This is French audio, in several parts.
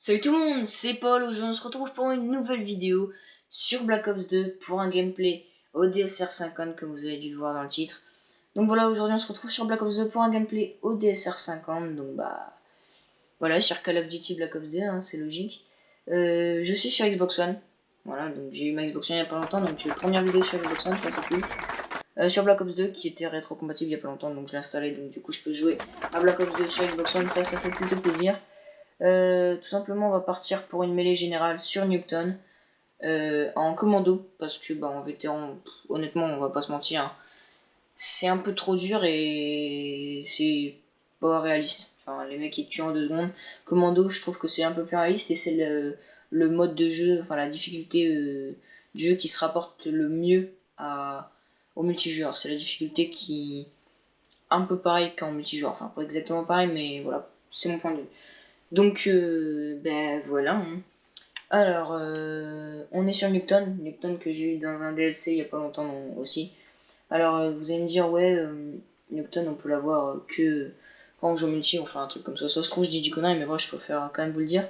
Salut tout le monde, c'est Paul. Aujourd'hui on se retrouve pour une nouvelle vidéo sur Black Ops 2 pour un gameplay ODSR 50 comme vous avez dû le voir dans le titre. Donc voilà, aujourd'hui on se retrouve sur Black Ops 2 pour un gameplay ODSR 50. Donc bah voilà, sur Call of Duty Black Ops 2, hein, c'est logique. Je suis sur Xbox One. Voilà, donc j'ai eu ma Xbox One il y a pas longtemps, donc j'ai eu première vidéo sur Xbox One, ça c'est cool. Sur Black Ops 2 qui était rétro-compatible il y a pas longtemps, donc je l'ai installé, donc du coup je peux jouer à Black Ops 2 sur Xbox One, ça fait plutôt plaisir. Tout simplement, on va partir pour une mêlée générale sur Nuketown en commando parce que bah, en vétéran, honnêtement, on va pas se mentir, hein, c'est un peu trop dur et c'est pas réaliste. Enfin, les mecs ils tuent en 2 secondes. Commando, je trouve que c'est un peu plus réaliste et c'est le mode de jeu, enfin la difficulté du jeu qui se rapporte le mieux au multijoueur. C'est la difficulté qui un peu pareil qu'en multijoueur, enfin pas exactement pareil, mais voilà, c'est mon point de vue. Donc, ben voilà. Hein. Alors, on est sur Nuketown. Nuketown que j'ai eu dans un DLC il y a pas longtemps aussi. Alors, vous allez me dire, ouais, Nuketown on peut l'avoir que quand on joue multi, on fait un truc comme ça. Ça se trouve, je dis du connerie, mais moi je préfère quand même vous le dire.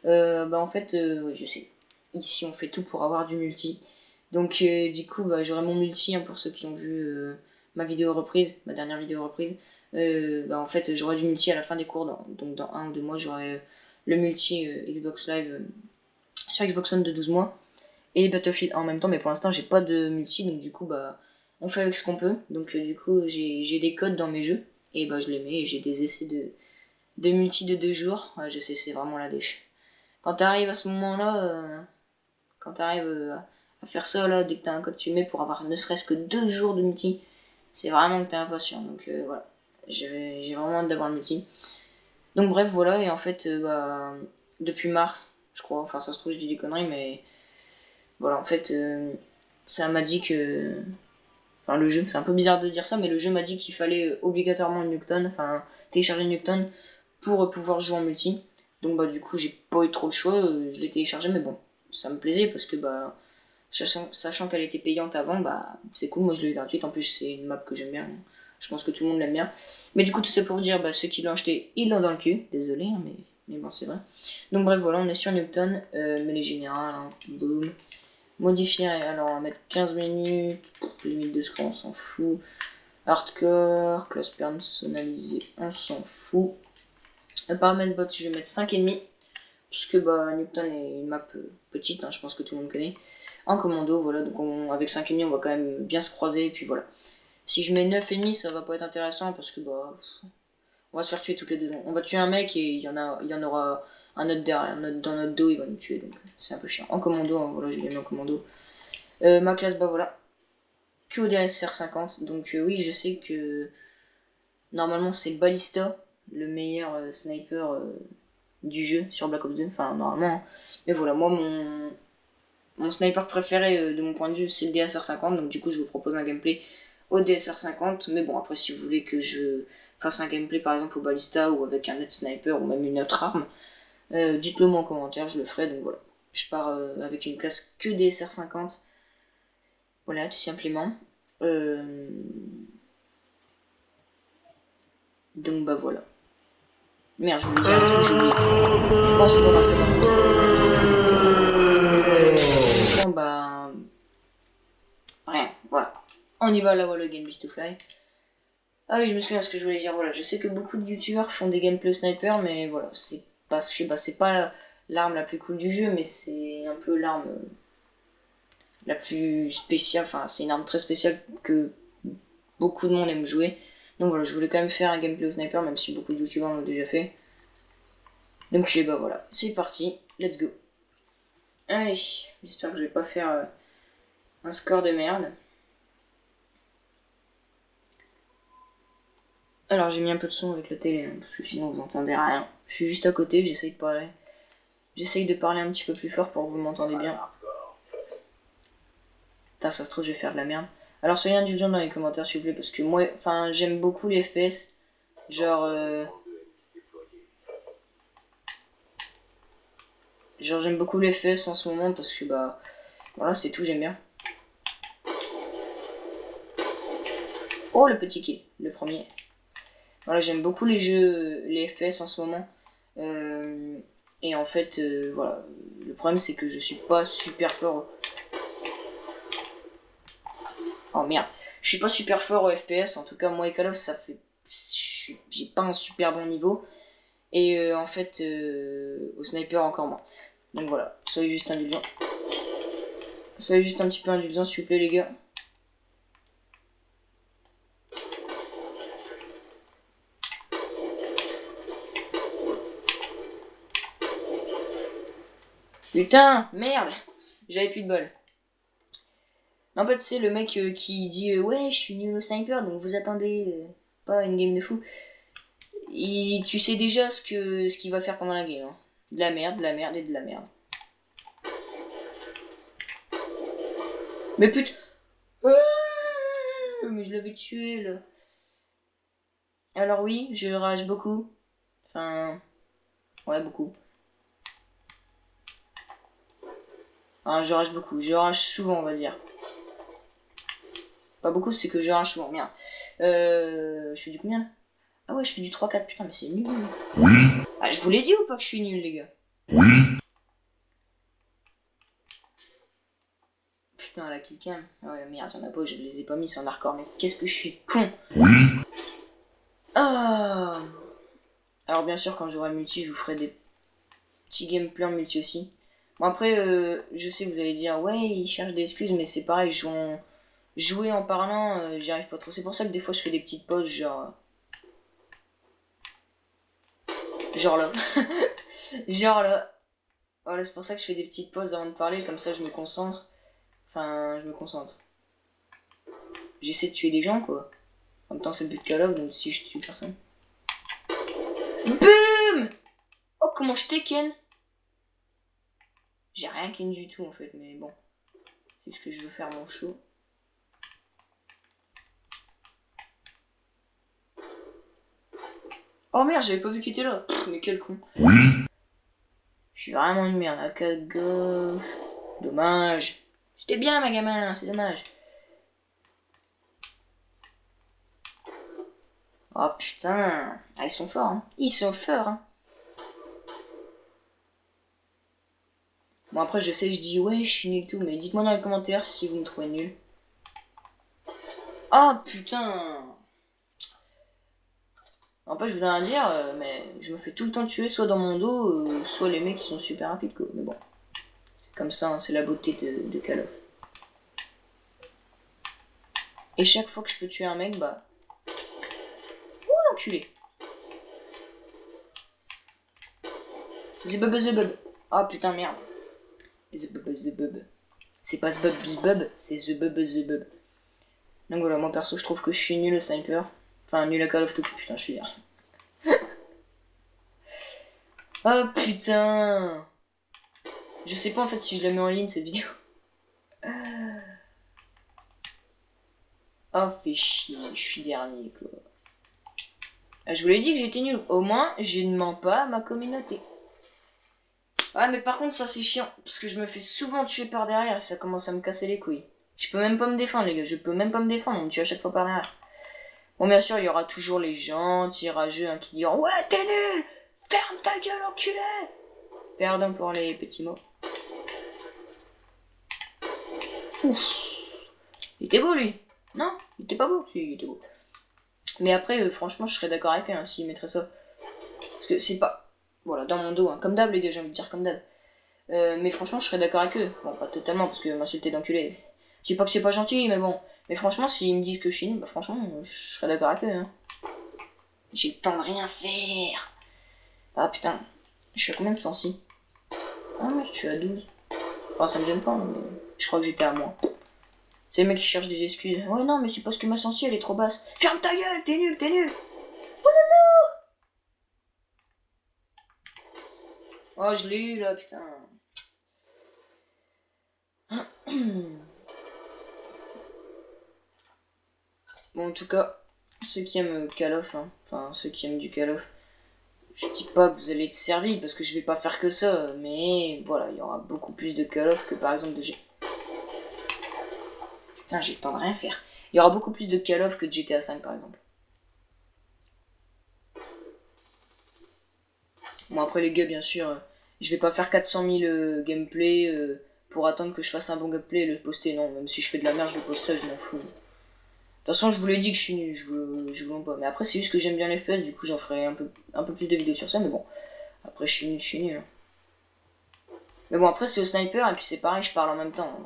Bah en fait, oui, je sais. Ici, on fait tout pour avoir du multi. Donc, du coup, bah, j'aurai mon multi, hein, pour ceux qui ont vu ma vidéo reprise, ma dernière vidéo reprise. Bah, en fait, j'aurai du multi à la fin des cours. Donc, dans 1 ou 2 mois, j'aurai le multi Xbox Live sur Xbox One de 12 mois et Battlefield en même temps. Mais pour l'instant, j'ai pas de multi. Donc, du coup, bah, on fait avec ce qu'on peut. Donc, du coup, j'ai des codes dans mes jeux. Et bah, je les mets et j'ai des essais de multi de 2 jours. Ouais, je sais, c'est vraiment la dèche. Quand t'arrives à ce moment-là, quand t'arrives à faire ça, là, dès que t'as un code, tu le mets pour avoir ne serait-ce que 2 jours de multi, c'est vraiment que t'es impatient. Donc voilà, j'ai vraiment hâte d'avoir le multi. Donc bref, voilà, et en fait, bah, depuis mars, je crois, enfin ça se trouve, je dis des conneries, mais voilà, en fait, ça m'a dit que. Enfin, le jeu, c'est un peu bizarre de dire ça, mais le jeu m'a dit qu'il fallait obligatoirement Nuketown, enfin télécharger Nuketown pour pouvoir jouer en multi. Donc bah du coup j'ai pas eu trop le choix, je l'ai téléchargé, mais bon, ça me plaisait parce que bah sachant qu'elle était payante avant, bah c'est cool, moi je l'ai eu gratuite, en plus c'est une map que j'aime bien, je pense que tout le monde l'aime bien. Mais du coup tout ça pour vous dire, bah ceux qui l'ont acheté, ils l'ont dans le cul, désolé, hein, mais bon c'est vrai. Donc bref voilà, on est sur Nuketown, mêlée générale, hein, boum. Modifier, alors on va mettre 15 minutes, limite de score on s'en fout. Hardcore, classe personnalisée, on s'en fout. Paramètres bot, je vais mettre 5,5. Puisque bah, Nuketown est une map petite, hein, je pense que tout le monde connaît. En commando, voilà, donc avec 5,5 on va quand même bien se croiser, et puis voilà. Si je mets 9,5 ça va pas être intéressant parce que bah, on va se faire tuer toutes les 2 secondes. On va tuer un mec et il y en aura un autre derrière, dans notre dos il va nous tuer, donc c'est un peu chiant. En commando, hein, voilà, j'ai mis en commando. Ma classe, bah voilà, que au DSR 50, donc oui, je sais que normalement c'est Ballista, le meilleur sniper du jeu sur Black Ops 2, enfin normalement. Hein. Mais voilà, moi mon sniper préféré de mon point de vue c'est le DSR 50, donc du coup je vous propose un gameplay au DSR 50. Mais bon, après si vous voulez que je fasse un gameplay par exemple au Ballista ou avec un autre sniper ou même une autre arme, dites-le moi en commentaire, je le ferai. Donc voilà, je pars avec une classe que DSR 50. Voilà, tout simplement. Donc bah voilà. Merde, je voulais dire un truc, j'ai oublié. Bon, c'est pas grave, c'est pas grave. Bon bah. Rien, voilà. On y va là, voilà, Game Beast to Fly. Ah oui, je me souviens ce que je voulais dire. Voilà, je sais que beaucoup de youtubeurs font des gameplays sniper, mais voilà, c'est pas, je sais pas, c'est pas l'arme la plus cool du jeu, mais c'est un peu l'arme la plus spéciale. Enfin, c'est une arme très spéciale que beaucoup de monde aime jouer. Donc voilà, je voulais quand même faire un gameplay au sniper, même si beaucoup de youtubeurs l'ont déjà fait. Donc bah voilà, c'est parti, let's go. Allez, j'espère que je vais pas faire un score de merde. Alors j'ai mis un peu de son avec la télé, hein, parce que sinon vous entendez rien. Je suis juste à côté, j'essaye de parler. J'essaye de parler un petit peu plus fort pour que vous m'entendez bien. Putain, ça se trouve, je vais faire de la merde. Alors soyez indulgents dans les commentaires s'il vous plaît, parce que moi, enfin, j'aime beaucoup les FPS. Genre, j'aime beaucoup les FPS en ce moment parce que bah, voilà, c'est tout, j'aime bien. Oh, le petit kill, le premier. Voilà, j'aime beaucoup les jeux, les FPS en ce moment. Et en fait, voilà. Le problème, c'est que je suis pas super fort. Oh merde. Je suis pas super fort au FPS. En tout cas, moi et Call of, ça fait. J'ai pas un super bon niveau. Et en fait, au sniper, encore moins. Donc voilà. Soyez juste indulgents. Soyez juste un petit peu indulgents, s'il vous plaît, les gars. Putain, merde. J'avais plus de bol. En fait, c'est le mec qui dit ouais, je suis nul au sniper, donc vous attendez pas une game de fou. Tu sais déjà ce qu'il va faire pendant la game. Hein. De la merde et de la merde. Mais putain. Mais je l'avais tué là. Alors oui, je rage beaucoup. Enfin, ouais, beaucoup. Enfin, je rage beaucoup. Je rage souvent, on va dire. Pas beaucoup, c'est que je rage souvent. Merde. Je fais du combien là? Ah ouais, je fais du 3-4. Putain, mais c'est nul. Oui. Ah, je vous l'ai dit ou pas que je suis nul, les gars? Oui. Putain, la killcam. Ah ouais, merde, y'en a pas, je les ai pas mis, c'est en hardcore, mais qu'est-ce que je suis con. Oui. Ah. Alors bien sûr, quand j'aurai le multi, je vous ferai des petits gameplays en multi aussi. Bon après, je sais que vous allez dire, ouais, il cherche des excuses, mais c'est pareil, jouer en parlant, j'y arrive pas trop. C'est pour ça que des fois je fais des petites pauses, genre là. Genre là. Voilà, c'est pour ça que je fais des petites pauses avant de parler, comme ça je me concentre. Enfin, je me concentre. J'essaie de tuer des gens, quoi. En même temps, c'est le but de Call of, donc si je tue personne. BOUM! Oh, comment je t'ai ken? J'ai rien ken du tout, en fait, mais bon. C'est ce que je veux faire mon show. Oh merde, j'avais pas vu qu'il était là. Mais quel con. Oui. Je suis vraiment une merde. À gauche. Dommage. C'était bien, ma gamin, c'est dommage. Oh putain. Ah, ils sont forts, hein. Ils sont forts, hein. Bon, après, je sais, je dis ouais, je suis nul tout, mais dites-moi dans les commentaires si vous me trouvez nul. Oh putain. En fait, je voudrais rien dire, mais je me fais tout le temps tuer, soit dans mon dos, soit les mecs qui sont super rapides, quoi. Mais bon. C'est comme ça, hein, c'est la beauté de Call of. Et chaque fois que je peux tuer un mec, bah. Oh l'enculé. Zbub zbub. Ah putain merde. Zbub zbub. C'est pas zbub zbub, c'est zbub zbub. Donc voilà, moi perso je trouve que je suis nul au sniper. Enfin nul à Call of Duty, putain je suis dire. Oh putain. Je sais pas en fait si je la mets en ligne cette vidéo. Oh fais chier, je suis dernier quoi. Ah, je vous l'ai dit que j'étais nul. Au moins je ne mens pas à ma communauté. Ah mais par contre ça c'est chiant parce que je me fais souvent tuer par derrière et ça commence à me casser les couilles. Je peux même pas me défendre les gars, je peux même pas me défendre, on me tue à chaque fois par derrière. Bon bien sûr il y aura toujours les gentils rageux hein, qui diront ouais t'es nul, ferme ta gueule enculé. Pardon pour les petits mots. Ouf. Il était beau lui. Non, il était pas beau, si il était beau. Mais après franchement je serais d'accord avec lui hein, s'il mettrait ça. Parce que c'est pas... Voilà, dans mon dos, hein. Comme d'hab les gars, j'ai envie de dire comme d'hab. Mais franchement, je serais d'accord avec eux. Bon, pas totalement, parce que m'insulter d'enculé. Je dis pas que c'est pas gentil, mais bon. Mais franchement, s'ils me disent que je suis nul, bah franchement, je serais d'accord avec eux. Hein. J'ai le temps de rien faire. Ah putain, je suis à combien de sensi? Ah ouais, je suis à 12. Enfin, ça me gêne pas, mais je crois que j'étais à moins. C'est le mec qui cherche des excuses. Ouais, non, mais c'est parce que ma sensi elle est trop basse. Ferme ta gueule, t'es nul, t'es nul. Oh là là. Oh, je l'ai eu là, putain. Bon, en tout cas, ceux qui aiment Call of, hein, enfin ceux qui aiment du Call of, je dis pas que vous allez être servis parce que je vais pas faire que ça, mais voilà, il y aura beaucoup plus de Call of que par exemple de GTA. Putain, j'ai le temps de rien faire. Il y aura beaucoup plus de Call of que de GTA 5 par exemple. Bon, après les gars, bien sûr, Je vais pas faire 400 000 gameplay pour attendre que je fasse un bon gameplay et le poster. Non, même si je fais de la merde, je le posterai, je m'en fous. De toute façon, je vous l'ai dit que je suis nul, je vous pas. Mais après, c'est juste que j'aime bien les FPS, du coup, j'en ferai un peu plus de vidéos sur ça. Mais bon, après, je suis nul. Hein. Mais bon, après, c'est au sniper, et puis c'est pareil, je parle en même temps.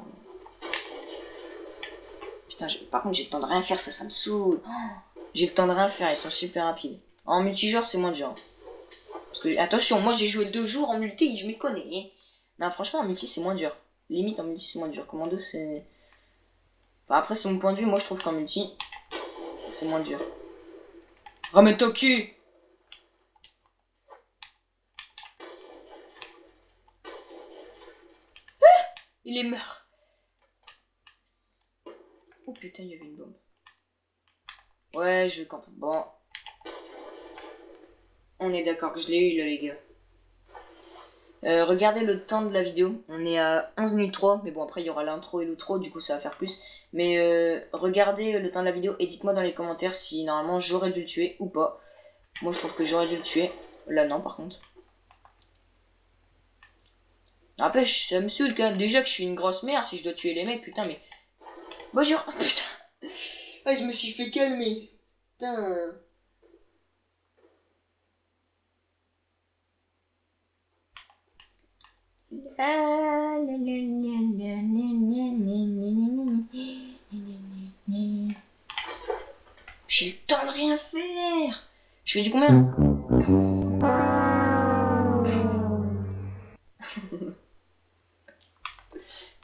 Putain, par contre, j'ai le temps de rien faire, ça me saoule. J'ai le temps de rien faire, ils sont super rapides. En multijoueur, c'est moins dur. Parce que, attention, moi j'ai joué 2 jours en multi, je m'y connais. Non, franchement, en multi, c'est moins dur. Limite, en multi, c'est moins dur. Commando, c'est... Enfin, après, c'est mon point de vue, moi je trouve qu'en multi, c'est moins dur. Ramène-toi au cul! Il est mort. Oh putain, il y avait une bombe. Ouais, je campe. Bon. On est d'accord que je l'ai eu là, les gars. Regardez le temps de la vidéo. On est à 11 minutes 3. Mais bon, après, il y aura l'intro et l'outro. Du coup, ça va faire plus. Mais regardez le temps de la vidéo et dites-moi dans les commentaires si normalement j'aurais dû le tuer ou pas. Moi, je trouve que j'aurais dû le tuer. Là, non, par contre. Après, ça me saoule quand même. Déjà que je suis une grosse merde si je dois tuer les mecs. Putain, mais... Bonjour. Oh, putain. Ah, je me suis fait calmer. Putain. J'ai le temps de rien faire. Je fais du combien?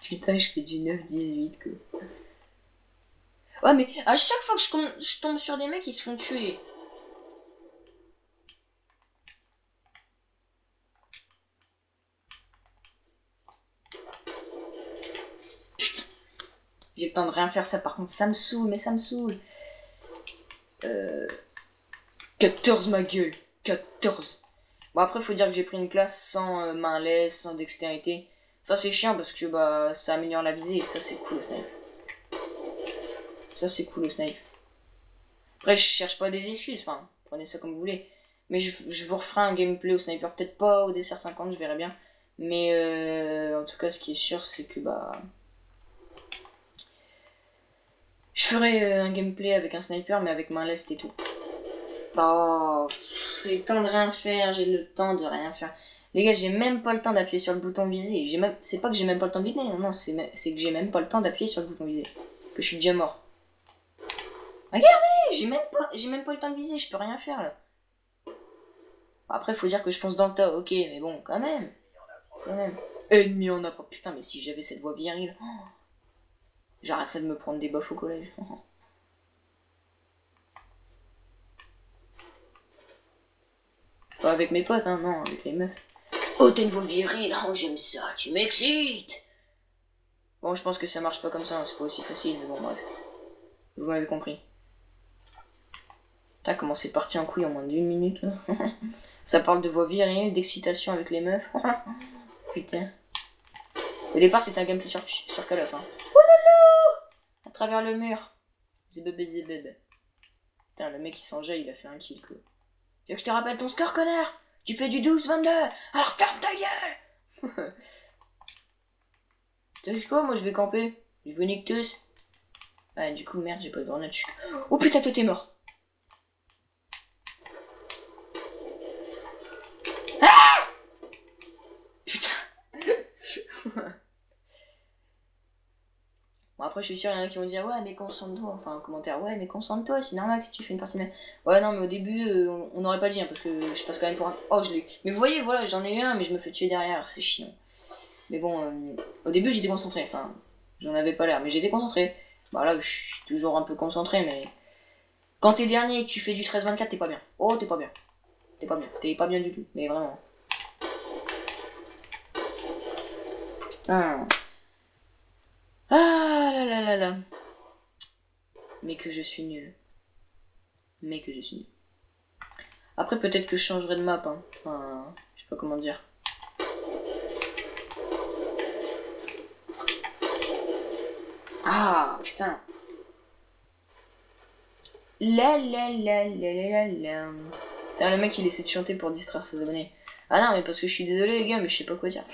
Putain, je fais du 9-18 quoi. Ouais, mais à chaque fois que je tombe sur des mecs, ils se font tuer. Putain. J'ai le temps de rien faire, ça par contre, ça me saoule, mais ça me saoule. 14 ma gueule. 14. Bon, après, faut dire que j'ai pris une classe sans main laisse, sans dextérité. Ça, c'est chiant parce que bah ça améliore la visée et ça, c'est cool au snipe. Ça, c'est cool au snipe. Après, je cherche pas des excuses, enfin, prenez ça comme vous voulez. Mais je vous referai un gameplay au sniper, peut-être pas au dessert 50, je verrai bien. Mais en tout cas, ce qui est sûr, c'est que bah. Je ferai un gameplay avec un sniper, mais avec main leste et tout. Oh, j'ai le temps de rien faire, j'ai le temps de rien faire. Les gars, j'ai même pas le temps d'appuyer sur le bouton viser. C'est pas que j'ai même pas le temps de viser, non, c'est que j'ai même pas le temps d'appuyer sur le bouton viser. Que je suis déjà mort. Regardez, j'ai même pas le temps de viser, je peux rien faire là. Après, faut dire que je fonce dans le tas, ok, mais bon, quand même. Quand même. Ennemi en a pas. Putain, mais si j'avais cette voix virile, j'arrêterais de me prendre des baffes au collège. Pas avec mes potes, hein, non, avec les meufs. Oh, t'as une voix virile, oh, j'aime ça, tu m'excites. Bon, je pense que ça marche pas comme ça, hein, c'est pas aussi facile, mais bon, bref. Vous m'avez compris. Putain, comment c'est parti en couille en moins d'1 minute, là. Ça parle de voix virile, d'excitation avec les meufs. Putain. Au départ, c'était un gameplay sur Call of, hein. Oh là là, à travers le mur. Zébébé, zébébé. Putain, le mec, il s'enjaille, il a fait un kill, quoi. Tu veux que je te rappelle ton score, connard? Tu fais du 12-22, alors ferme ta gueule. Tu sais quoi, moi je vais camper. Je veux nique tous. Ah, du coup, merde, j'ai pas de grenade. Oh putain, toi t'es mort. Ah putain. Bon, après, je suis sûr, il y en a qui vont dire, ouais, mais concentre-toi. Enfin, en commentaire, ouais, mais concentre-toi, c'est normal que tu fais une partie de. Ouais, non, mais au début, on n'aurait pas dit, hein, parce que je passe quand même pour un. Oh, je l'ai eu. Mais vous voyez, voilà, j'en ai eu un, mais je me fais tuer derrière, c'est chiant. Mais bon, au début, j'étais concentré. Enfin, j'en avais pas l'air, mais j'étais concentré. Bah là, je suis toujours un peu concentré, mais. Quand t'es dernier et que tu fais du 13-24, t'es pas bien. Oh, t'es pas bien. T'es pas bien. T'es pas bien du tout, mais vraiment. Putain. Ah là là là là. Mais que je suis nul. Mais que je suis nul. Après, peut-être que je changerai de map. Hein. Enfin, je sais pas comment dire. Ah, putain. La la la la la la la. Putain, le mec il essaie de chanter pour distraire ses abonnés. Ah non, mais parce que je suis désolé les gars, mais je sais pas quoi dire.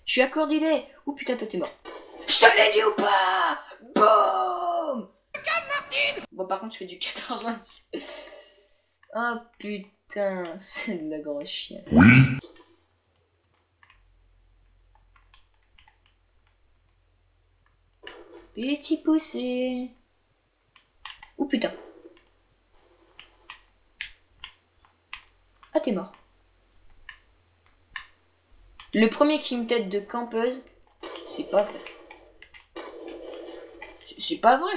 Je suis accordilé. Oh putain, toi t'es mort. Je te l'ai dit ou pas? Boum. Bon, par contre, je fais du 14-26. Oh putain, c'est de la grosse chiasse. Oui. Petit poussé. Oh putain. Ah, t'es mort. Le premier qui me tête de campeuse, c'est pas vrai. C'est pas vrai,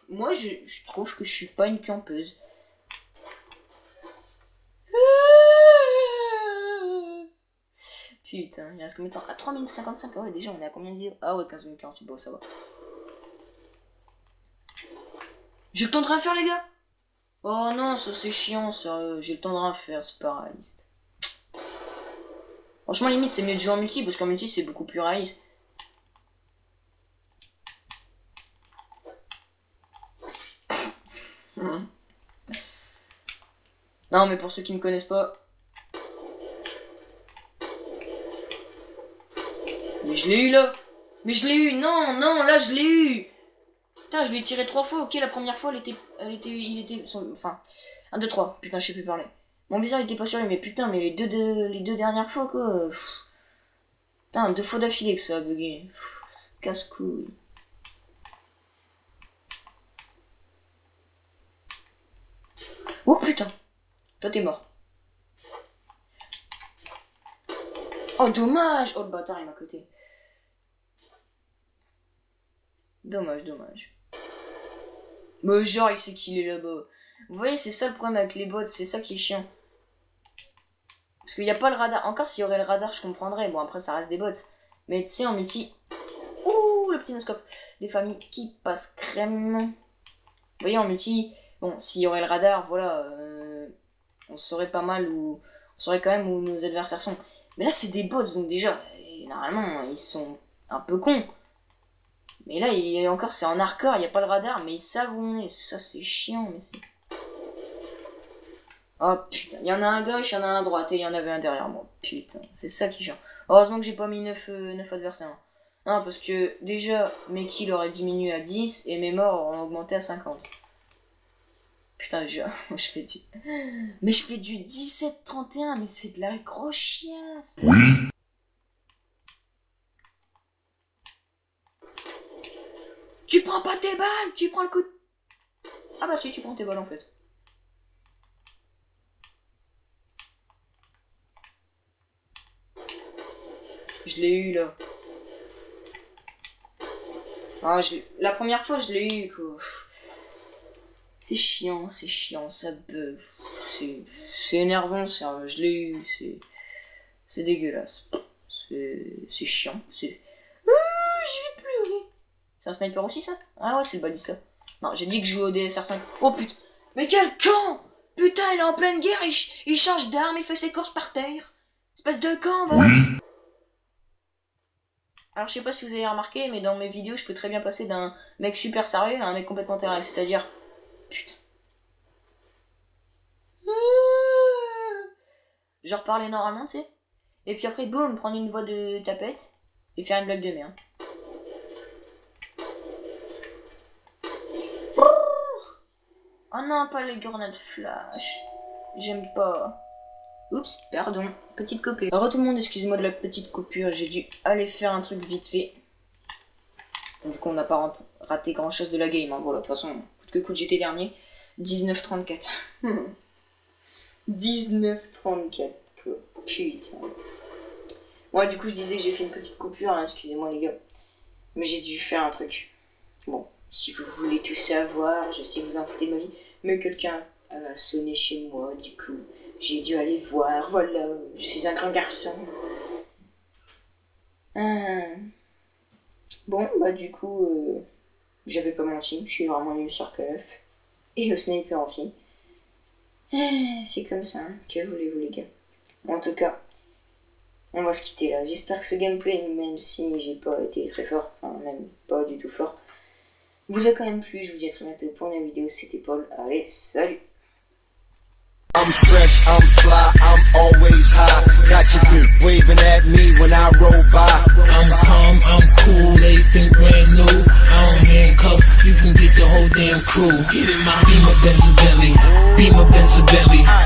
moi je trouve que je suis pas une campeuse. Putain, il reste combien de temps? À 3 minutes 55, ah ouais déjà on est à combien de vidéos? Ah ouais, 15 minutes 48, bon ça va. J'ai le temps de rien faire les gars? Oh non, ça c'est chiant, sérieux, j'ai le temps de rien faire, c'est pas réaliste. Franchement limite c'est mieux de jouer en multi, parce qu'en multi c'est beaucoup plus réaliste. Non mais pour ceux qui me connaissent pas... Mais je l'ai eu là! Mais je l'ai eu! Non, non, là je l'ai eu! Putain, je l'ai tiré 3 fois, ok, la première fois il était... Enfin, 1, 2, 3, putain, je sais plus parler. Mon viseur il était pas sur lui, mais putain, mais les deux dernières fois quoi... Putain, 2 fois d'affilée que ça a bugué. Casse-couille. Oh putain! Toi t'es mort. Oh dommage! Oh le bâtard il m'a coté. Dommage, dommage. Mais genre il sait qu'il est là-bas. Vous voyez c'est ça le problème avec les bots, c'est ça qui est chiant. Parce qu'il n'y a pas le radar. Encore s'il y aurait le radar je comprendrais. Bon après ça reste des bots. Mais tu sais en multi... Ouh le petit noscope. Des familles qui passent crème. Vous voyez en multi... Bon s'il y aurait le radar voilà... on saurait pas mal où... On saurait quand même où nos adversaires sont. Mais là c'est des bots donc déjà... Normalement ils sont un peu cons. Mais là, encore, c'est en hardcore, il n'y a pas le radar, mais ils savent où on est. Ça, c'est chiant, mais c'est... Oh, putain. Il y en a un à gauche, il y en a un à droite, et il y en avait un derrière moi. Putain, c'est ça qui est chiant. Heureusement que j'ai pas mis 9 adversaires. Non, parce que, déjà, mes kills auraient diminué à 10, et mes morts auraient augmenté à 50. Putain, déjà, moi, je fais du... Mais je fais du 17-31, mais c'est de la grosse chiasse. Oui. Tu prends pas tes balles, tu prends le coup de... Ah bah si, tu prends tes balles en fait. Je l'ai eu là. Ah, la première fois je l'ai eu quoi. C'est chiant, ça bug. C'est énervant, ça. Je l'ai eu, c'est dégueulasse. C'est chiant, c'est... je vais pleurer. C'est un sniper aussi ça? Ah ouais, c'est le balista. Non, j'ai dit que je jouais au DSR5. Oh putain! Mais quel con! Putain, il est en pleine guerre, il change d'arme, il fait ses courses par terre. Espèce de con, va. Oui. Alors je sais pas si vous avez remarqué, mais dans mes vidéos, je peux très bien passer d'un mec super sérieux à un mec complètement terrain. C'est-à-dire... Putain. Genre parler normalement, tu sais. Et puis après, boum, prendre une voix de tapette et faire une blague de merde. Oh non, pas les grenades flash. J'aime pas. Oups, pardon. Petite coupure. Alors tout le monde, excusez-moi de la petite coupure. J'ai dû aller faire un truc vite fait. Du coup, on n'a pas raté grand chose de la game. Hein. Voilà, de toute façon, coûte que coûte, j'étais dernier. 19-34. 19-34. Putain. Ouais, du coup, je disais que j'ai fait une petite coupure. Hein. Excusez-moi, les gars. Mais j'ai dû faire un truc. Bon, si vous voulez tout savoir, je sais que vous en foutez de ma vie. Mais quelqu'un a sonné chez moi, du coup. J'ai dû aller voir, voilà, je suis un grand garçon. Bon, bah du coup, j'avais pas menti, je suis vraiment nul sur Call of. Et au sniper aussi. C'est comme ça, hein. Que voulez-vous les gars. En tout cas, on va se quitter là. J'espère que ce gameplay, même si j'ai pas été très fort, enfin même pas du tout fort, vous a quand même plu. Je vous dis à très bientôt pour une vidéo, c'était Paul. Allez, salut! I'm fresh, I'm fly, I'm always high. goddamn crew. Get in my Beamer, Benz, and Bentley. Beamer, Benz, and Bentley.